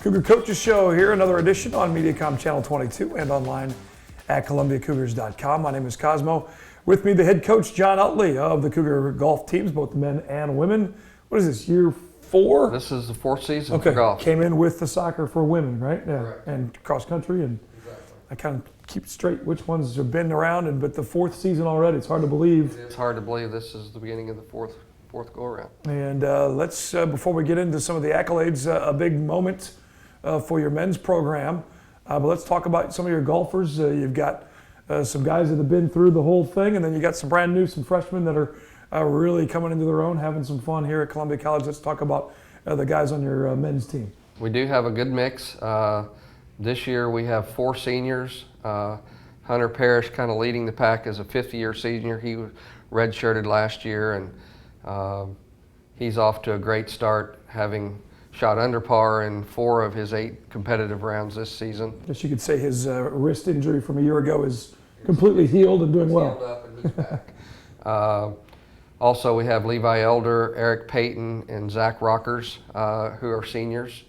Cougar Coaches Show here, another edition on Mediacom Channel 22 and online at ColumbiaCougars.com. My name is Cosmo. With me, the head coach, John Utley, of the Cougar golf teams, both the men and women. What is this, year 4? This is the 4th season for golf. Came in with the soccer for women, right? Yeah. Correct. And cross country. And Exactly. I kind of keep straight which ones have been around, but the 4th season already, it's hard to believe. It's hard to believe this is the beginning of the fourth go-around. And let's, before we get into some of the accolades, a big moment for your men's program. But let's talk about some of your golfers. You've got some guys that have been through the whole thing, and then you got some brand new, some freshmen that are really coming into their own, having some fun here at Columbia College. Let's talk about the guys on your men's team. We do have a good mix. This year we have 4 seniors. Hunter Parrish kind of leading the pack as a 5th-year senior. He redshirted last year, and he's off to a great start, having shot under par in 4 of his 8 competitive rounds this season. I guess you could say his wrist injury from a year ago is completely healed and doing well. Healed up and he's back. Also, we have Levi Elder, Eric Payton, and Zach Rockers, who are seniors.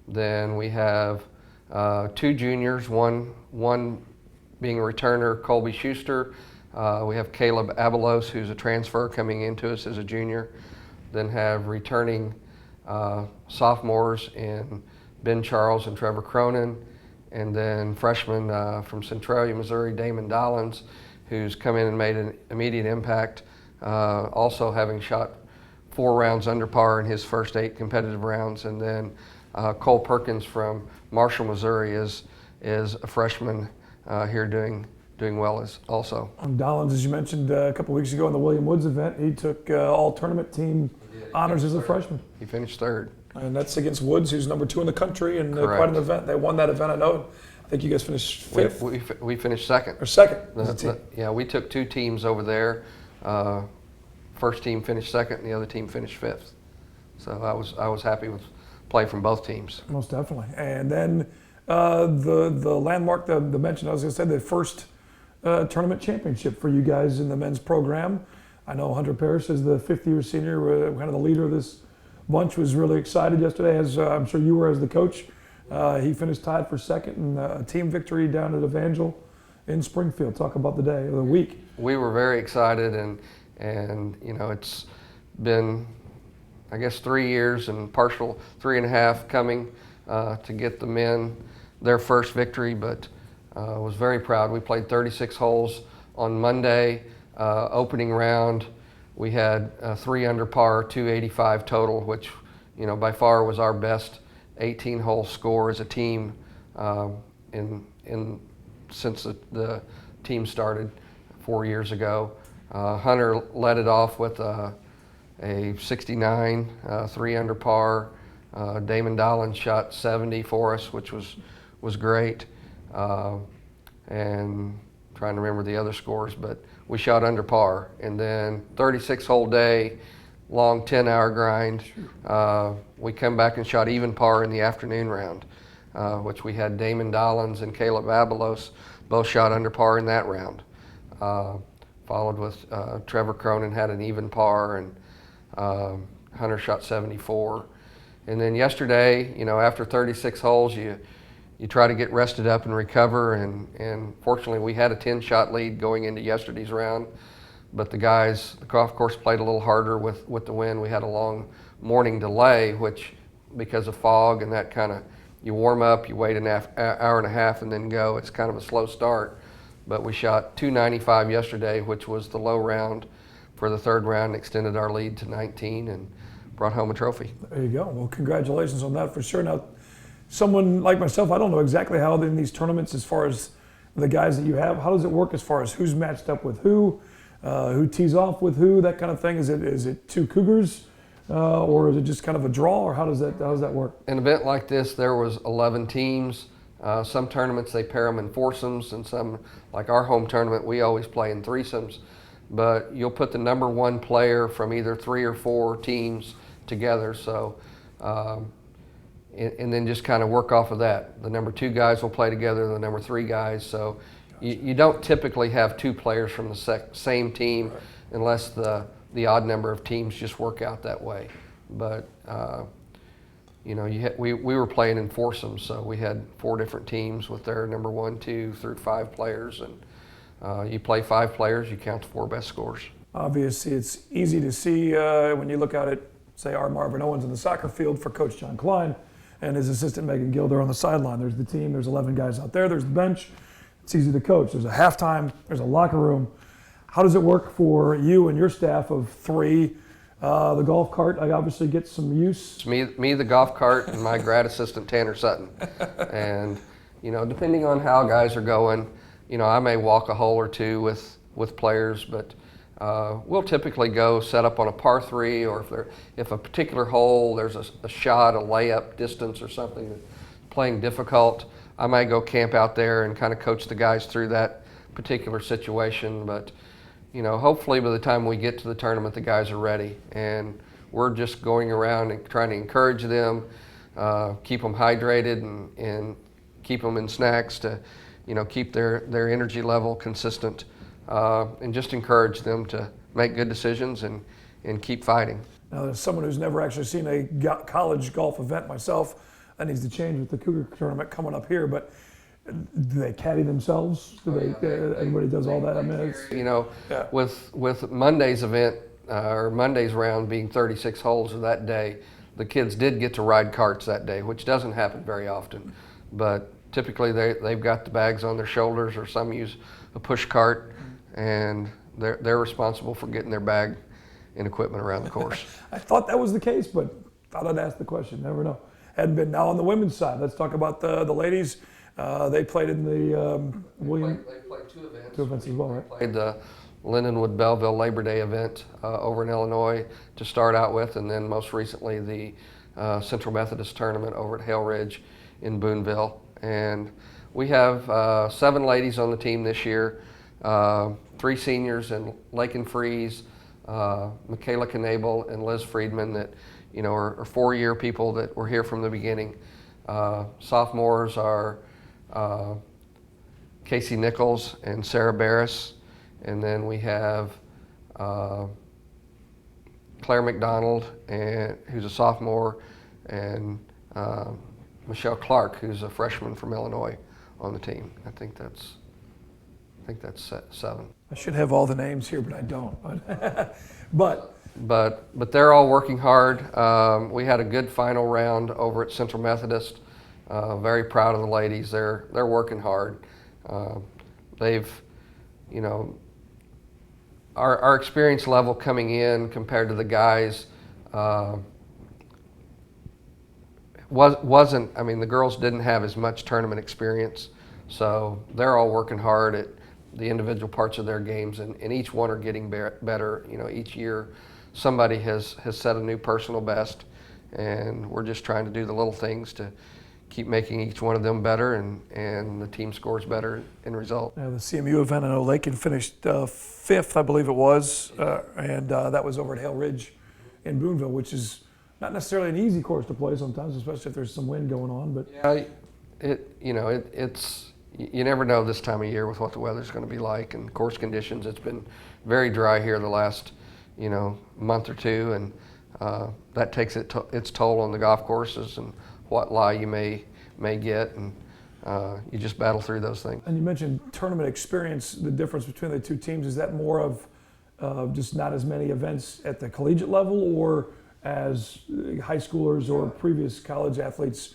Then we have 2 juniors, one being a returner, Colby Schuster. We have Caleb Abelos, who's a transfer coming into us as a junior. Then have returning sophomores in Ben Charles and Trevor Cronin. And then freshmen from Centralia, Missouri, Damon Dollins, who's come in and made an immediate impact, also having shot 4 rounds under par in his first 8 competitive rounds. And then Cole Perkins from Marshall, Missouri is a freshman here doing well as also. Dollins, as you mentioned a couple weeks ago in the William Woods event, he took all-tournament team honors as a freshman. He finished 3rd. And that's against Woods, who's number 2 in the country, and quite Correct. an event. They won that event, I know. I think you guys finished 5th? We finished 2nd. Or 2nd as a team. Yeah, we took 2 teams over there. First team finished 2nd, and the other team finished 5th. So I was happy with play from both teams. Most definitely. And then the landmark, the mention, I was going to say, the first tournament championship for you guys in the men's program. I know Hunter Parrish is the 5th-year senior, kind of the leader of this bunch, was really excited yesterday, as I'm sure you were as the coach. He finished tied for 2nd in a team victory down at Evangel in Springfield. Talk about the day, or the week. We were very excited, and you know, it's been, I guess, 3 years and partial 3.5 coming to get the men their first victory, but was very proud. We played 36 holes on Monday. Opening round, we had 3 under par, 285 total, which, you know, by far was our best 18-hole score as a team since the team started 4 years ago. Hunter led it off with a 69, 3 under par. Damon Dollins shot 70 for us, which was great. And trying to remember the other scores, but we shot under par. And then 36-hole day, long 10-hour grind. We come back and shot even par in the afternoon round, which we had Damon Dollins and Caleb Abelos both shot under par in that round. Followed with Trevor Cronin had an even par, and Hunter shot 74. And then yesterday, you know, after 36 holes, you try to get rested up and recover, and fortunately we had a 10-shot lead going into yesterday's round, but the golf course played a little harder with the wind. We had a long morning delay, which, because of fog and that kind of, you warm up, you wait an hour and a half and then go. It's kind of a slow start, but we shot 295 yesterday, which was the low round for the 3rd round, extended our lead to 19 and brought home a trophy. There you go. Well, congratulations on that for sure. Now, someone like myself, I don't know exactly how in these tournaments, as far as the guys that you have, how does it work as far as who's matched up with who tees off with who, that kind of thing? Is it 2 Cougars, or is it just kind of a draw, or how does that work? An event like this, there was 11 teams. Some tournaments they pair them in foursomes, and some, like our home tournament, we always play in threesomes. But you'll put the number 1 player from either 3 or 4 teams together. So. And then just kind of work off of that. The number 2 guys will play together, the number 3 guys. So you don't typically have 2 players from the same team, right, unless the odd number of teams just work out that way. But we were playing in foursomes, so we had 4 different teams with their number 1, 2 through 5 players, and you play 5 players, you count the 4 best scores. Obviously, it's easy to see when you look out at, say, our Marvin Owens in the soccer field for Coach John Klein and his assistant Megan Gilder on the sideline. There's the team, there's 11 guys out there, there's the bench. It's easy to coach. There's a halftime, there's a locker room. How does it work for you and your staff of 3? The golf cart, I obviously get some use. It's me, the golf cart, and my grad assistant Tanner Sutton. And depending on how guys are going, I may walk a hole or 2 with players, but we'll typically go set up on a par 3, or if a particular hole there's a shot, a layup distance or something that's playing difficult, I might go camp out there and kind of coach the guys through that particular situation. But hopefully by the time we get to the tournament, the guys are ready, and we're just going around and trying to encourage them, keep them hydrated, and keep them in snacks to keep their energy level consistent, and just encourage them to make good decisions and keep fighting. Now, as someone who's never actually seen a college golf event myself, that needs to change with the Cougar tournament coming up here, but do they caddy themselves? Everybody does all that? I mean, it's, with Monday's event, or Monday's round being 36 holes of that day, the kids did get to ride carts that day, which doesn't happen very often. But typically they've got the bags on their shoulders, or some use a push cart, and they're responsible for getting their bag and equipment around the course. I thought that was the case, but thought I'd ask the question. Never know. Hadn't been. Now on the women's side, let's talk about the ladies. They played in the William. They played 2 events. 2 events as well, right? Played the Lindenwood Belleville Labor Day event over in Illinois to start out with, and then most recently the Central Methodist tournament over at Hale Ridge in Boonville. And we have 7 ladies on the team this year, 3 seniors in Lakin Freeze, Michaela Knabel, and Liz Friedman that are 4-year people that were here from the beginning. Sophomores are Casey Nichols and Sarah Barris, and then we have Claire McDonald, who's a sophomore, and Michelle Clark, who's a freshman from Illinois, on the team. I think that's 7. I should have all the names here, but I don't. But they're all working hard. We had a good final round over at Central Methodist. Very proud of the ladies. They're working hard. They've, our experience level coming in compared to the guys wasn't. I mean, the girls didn't have as much tournament experience, so they're all working hard at the individual parts of their games, and each one are getting better. Each year somebody has set a new personal best, and we're just trying to do the little things to keep making each one of them better, and the team scores better in result. The CMU event, I know Lakin finished 5th, I believe it was, and that was over at Hale Ridge in Boonville, which is not necessarily an easy course to play sometimes, especially if there's some wind going on. But yeah, it's you never know this time of year with what the weather's going to be like and course conditions. It's been very dry here the last month or 2, and that takes its toll on the golf courses and what lie you may get, and you just battle through those things. And you mentioned tournament experience. The difference between the 2 teams, is that more of just not as many events at the collegiate level, or as high schoolers or previous college athletes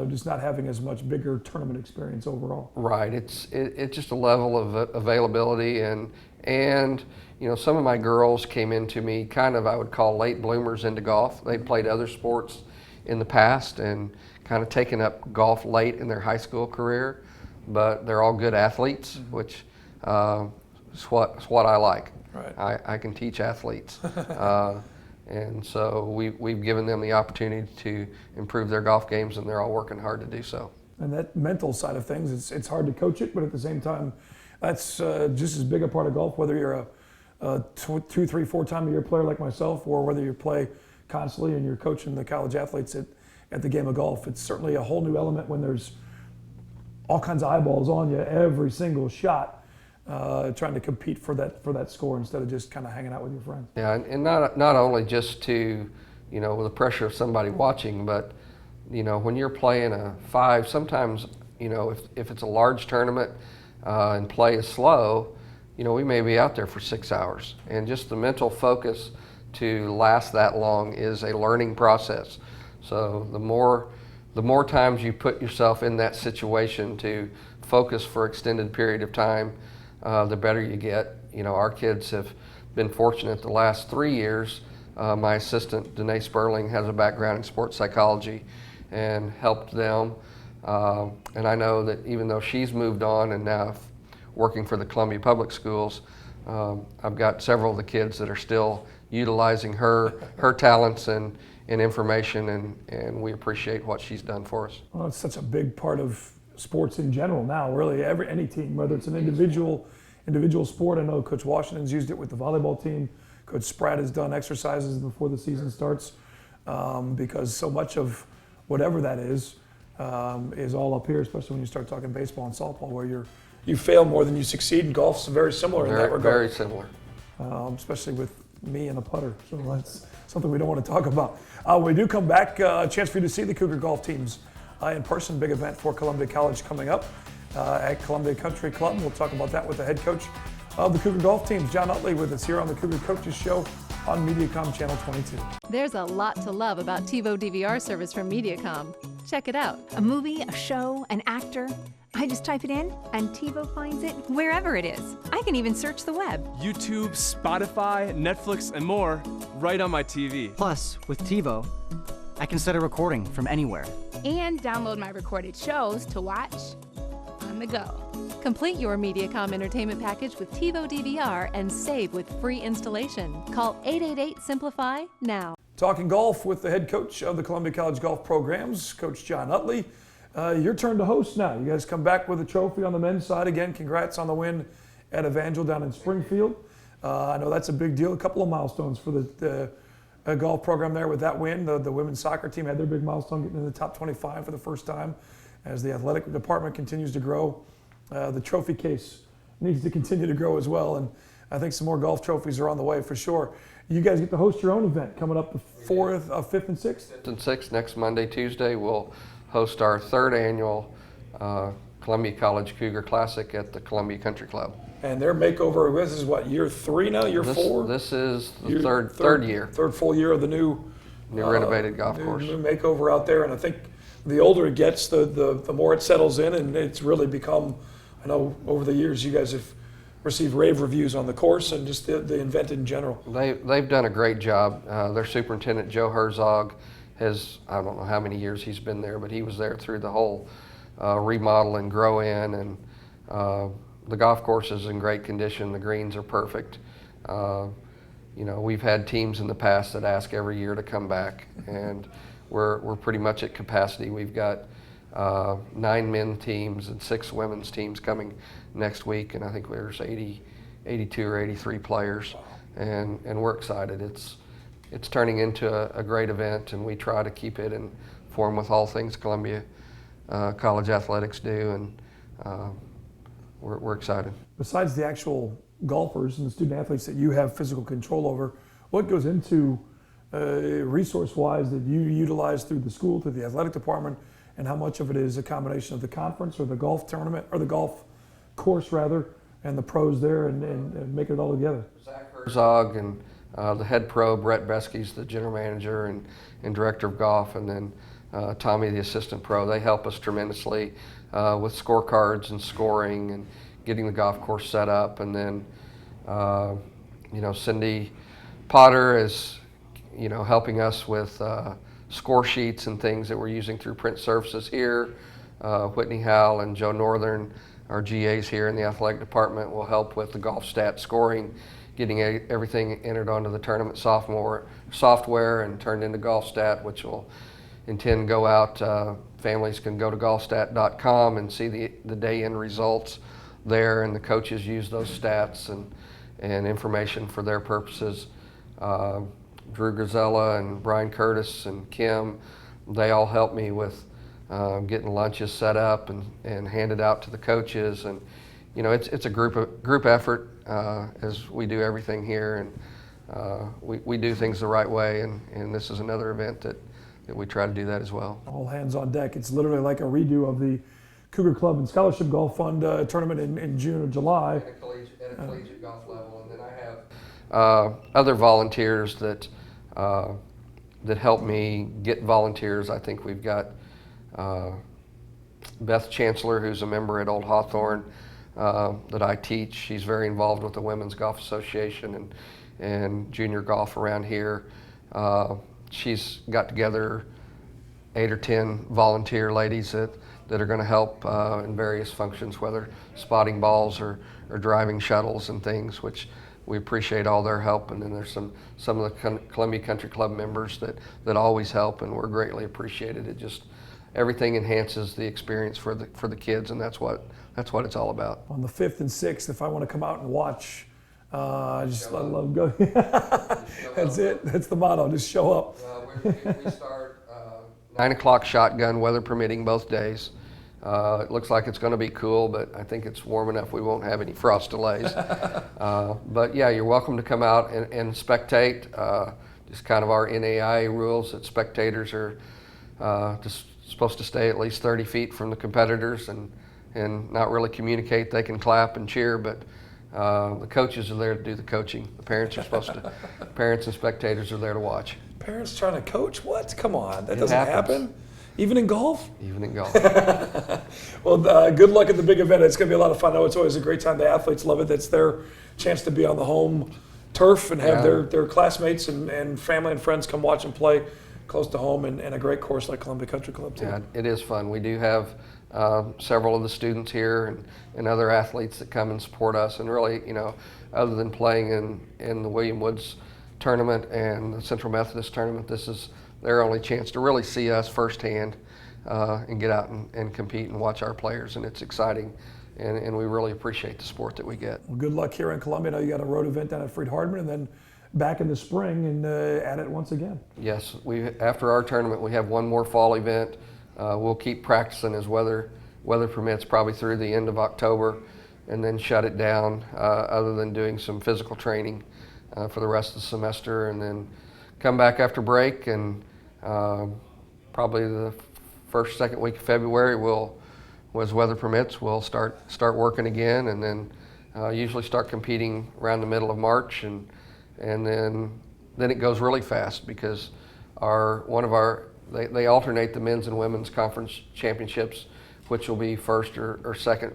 just not having as much bigger tournament experience overall? Right. It's just a level of availability, and some of my girls came into me kind of, I would call, late bloomers into golf. They played other sports in the past and kind of taken up golf late in their high school career, but they're all good athletes, which is what I like. Right. I can teach athletes. And so we've given them the opportunity to improve their golf games, and they're all working hard to do so. And that mental side of things, it's hard to coach it, but at the same time, that's just as big a part of golf, whether you're a 2, 3, 4 time a year player like myself, or whether you play constantly and you're coaching the college athletes at the game of golf. It's certainly a whole new element when there's all kinds of eyeballs on you every single shot, trying to compete for that score instead of just kind of hanging out with your friends. Yeah, and not only just to, with the pressure of somebody watching, but when you're playing a 5, sometimes, if it's a large tournament and play is slow, we may be out there for 6 hours. And just the mental focus to last that long is a learning process. So the more times you put yourself in that situation to focus for extended period of time, the better you get. Our kids have been fortunate the last 3 years. My assistant, Danae Sperling, has a background in sports psychology and helped them. And I know that even though she's moved on and now working for the Columbia Public Schools, I've got several of the kids that are still utilizing her talents and information, and we appreciate what she's done for us. Well, it's such a big part of sports in general now, really. Any team, whether it's an individual sport. I know Coach Washington's used it with the volleyball team. Coach Spratt has done exercises before the season starts, because so much of whatever that is all up here, especially when you start talking baseball and softball, where you fail more than you succeed. And golf's very similar in that regard. Very similar. Especially with me and a putter. So that's something we don't want to talk about. We do come back, a chance for you to see the Cougar golf teams in person. Big event for Columbia College coming up at Columbia Country Club. We'll talk about that with the head coach of the Cougar golf teams, John Utley, with us here on the Cougar Coaches Show on Mediacom Channel 22. There's a lot to love about TiVo DVR service from Mediacom. Check it out. A movie, a show, an actor. I just type it in and TiVo finds it wherever it is. I can even search the web. YouTube, Spotify, Netflix, and more right on my TV. Plus, with TiVo, I can set a recording from anywhere. And download my recorded shows to watch on the go. Complete your Mediacom entertainment package with TiVo DVR and save with free installation. Call 888-SIMPLIFY now. Talking golf with the head coach of the Columbia College golf programs, Coach John Utley. Your turn to host now. You guys come back with a trophy on the men's side. Again, congrats on the win at Evangel down in Springfield. I know that's a big deal. A couple of milestones for the golf program there with that win. The women's soccer team had their big milestone, getting in the top 25 for the first time. As the athletic department continues to grow, the trophy case needs to continue to grow as well. And I think some more golf trophies are on the way for sure. You guys get to host your own event coming up the 4th, 5th, and 6th? 5th and 6th, next Monday, Tuesday, we'll host our 3rd annual Columbia College Cougar Classic at the Columbia Country Club. And their makeover, this is what, year 3 now, year 4? This is the third year. Third full year of the new renovated golf course. New makeover out there, and I think the older it gets, the more it settles in, and it's really become, I know over the years you guys have received rave reviews on the course and just the event in general. They've done a great job. Their superintendent, Joe Herzog, has, I don't know how many years he's been there, but he was there through the whole remodel and grow in, and the golf course is in great condition. The greens are perfect. We've had teams in the past that ask every year to come back, and we're pretty much at capacity. We've got 9 men teams and 6 women's teams coming next week, and I think there's 82 or 83 players, and we're excited. It's turning into a great event, and we try to keep it in form with all things Columbia College athletics do, and we're excited. Besides the actual golfers and the student athletes that you have physical control over, what goes into resource-wise that you utilize through the school, through the athletic department, and how much of it is a combination of the conference or the golf tournament, or the golf course rather, and the pros there, and making it all together? Zach Herzog and the head pro, Brett Beskey's the general manager and director of golf, and then Tommy, the assistant pro. They help us tremendously with scorecards and scoring and getting the golf course set up. And then, Cindy Potter is, helping us with score sheets and things that we're using through print services here. Whitney Howell and Joe Northern, our GAs here in the athletic department, will help with the golf stat scoring, getting everything entered onto the tournament software and turned into golf stat, which will intend to go out. Families can go to golfstat.com and see the day-in results there, and the coaches use those stats and information for their purposes. Drew Grisella and Brian Curtis and Kim, they all help me with getting lunches set up and handed out to the coaches. And it's a group effort as we do everything here, and we do things the right way. And this is another event that we try to do that as well. All hands on deck. It's literally like a redo of the Cougar Club and Scholarship Golf Fund tournament in June or July. At a collegiate golf level, and then I have other volunteers that help me get volunteers. I think we've got Beth Chancellor, who's a member at Old Hawthorne, that I teach. She's very involved with the Women's Golf Association and junior golf around here. She's got together 8 or 10 volunteer ladies that are going to help in various functions, whether spotting balls or driving shuttles and things, which we appreciate all their help. And then there's some of the Columbia Country Club members that always help, and we're greatly appreciated. It just, everything enhances the experience for the kids, and that's what it's all about. On the 5th and 6th, if I want to come out and watch, I love go. That's it. That's the motto. Just show up. We start 9 o'clock shotgun, weather permitting, both days. It looks like it's going to be cool, but I think it's warm enough we won't have any frost delays. But yeah, you're welcome to come out and spectate. Just kind of our NAIA rules that spectators are just supposed to stay at least 30 feet from the competitors and not really communicate. They can clap and cheer, but the coaches are there to do the coaching. The parents are supposed to. Parents and spectators are there to watch. Parents trying to coach? What? Come on, that It doesn't happens. happen. Even in golf? Even in golf. Well, good luck at the big event. It's going to be a lot of fun. I know it's always a great time. The athletes love it. It's their chance to be on the home turf and have their classmates and family and friends come watch and play close to home, and a great course like Columbia Country Club too. Yeah, it is fun. We do have several of the students here and other athletes that come and support us. And really, other than playing in the William Woods tournament and the Central Methodist tournament, this is their only chance to really see us firsthand and get out and compete and watch our players. And it's exciting, and we really appreciate the support that we get. Well, good luck here in Columbia. I know you got a road event down at Freed-Hardman, and then back in the spring and at it once again. Yes, after our tournament, we have one more fall event. We'll keep practicing as weather permits, probably through the end of October, and then shut it down other than doing some physical training for the rest of the semester, and then come back after break, and probably the second week of February, as weather permits, we'll start working again, and then usually start competing around the middle of March, and then it goes really fast because they alternate the men's and women's conference championships, which will be first or second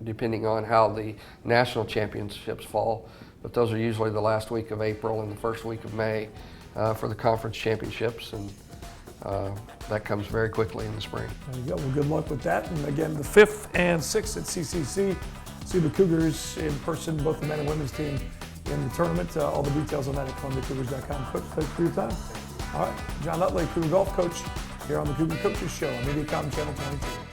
depending on how the national championships fall. But those are usually the last week of April and the first week of May for the conference championships, and that comes very quickly in the spring. There you go. Well, good luck with that. And again, the 5th and 6th at CCC. See the Cougars in person, both the men and women's team in the tournament. All the details on that at ColumbiaCougars.com. Coach, thanks for your time. All right, John Utley, Cougar Golf Coach, here on the Cougar Coaches Show on MediaCom Channel 22.